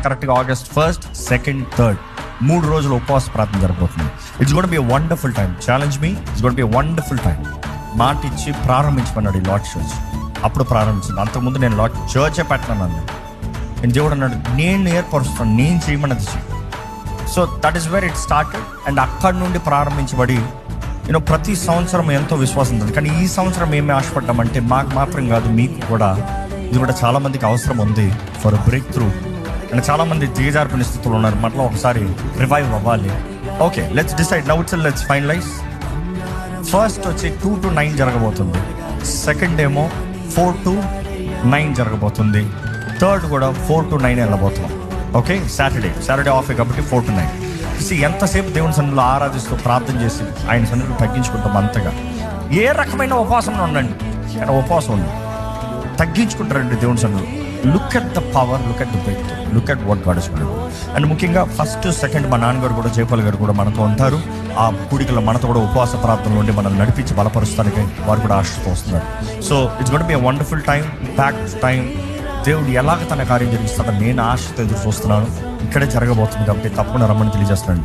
కరెక్ట్గా August 1st, 2nd, 3rd 3 రోజులు ఉపవాస ప్రార్థన జరగబోతుంది. It's got be a wonderful time. Challenge me, it's got be a wonderful time. మాట ఇచ్చి ప్రారంభించమన్నాడు ఈ లార్డ్ చర్చ్. అప్పుడు ప్రారంభించింది. అంతకుముందు నేను లార్డ్ చర్చే పెట్టినాను. నేను దేవుడు అన్నాడు, నేను ఏర్పరుస్తాను, నేను చేయమన్నది చెయ్యి. So that is where it started. And అక్కడి నుండి ప్రారంభించబడి ప్రతి సంవత్సరం ఎంతో విశ్వాసం ఉంది. కానీ ఈ సంవత్సరం ఏమి ఆశపడ్డామంటే మాకు మాత్రం కాదు, మీకు కూడా, ఇది కూడా చాలా మందికి అవసరం ఉంది ఫర్ బ్రేక్ త్రూ. అండ్ చాలా మంది దిగజారిపోయిన స్థితిలో ఉన్నారు. మళ్ళీ ఒకసారి రివైవ్ అవ్వాలి. Okay, let's decide now. Let's finalise. First వచ్చి 2 to 9 జరగబోతుంది. సెకండ్ ఏమో 4 to 9 జరగబోతుంది. థర్డ్ కూడా 4 to 9 వెళ్ళబోతున్నాం. ఓకే, సాటర్డే ఆఫ్ కాబట్టి 4 to 9. ఎంతసేపు దేవుని సన్నిధిలో ఆరాధిస్తూ ప్రార్థన చేసి ఆయన సన్నిధిలో తగ్గించుకుంటాం. అంతగా ఏ రకమైన ఉపవాసంలో ఉండండి, కానీ ఉపవాసం ఉండండి, తగ్గించుకుంటారండి దేవుని సన్నిధిలో. Look at the power, look at the break, look at what God is doing. And ముఖ్యంగా 1st, 2nd మా నాన్నగారు కూడా, జయపాల్ గారు కూడా మనతో ఉంటారు. ఆ కూడికలో మనతో కూడా ఉపవాస ప్రార్థనలో ఉండి మనల్ని నడిపించి బలపరుస్తానికి వారు కూడా ఆశతో వస్తున్నారు. So it's got be a wonderful time, packed time. దేవుడు ఎలాగ తన కార్యం జరిగిస్తాడో నేను ఆశతో ఎదురు చూస్తున్నాను. ఇక్కడే జరగబోతుంది కాబట్టి తప్పకుండా రమ్మని తెలియజేస్తున్నాను.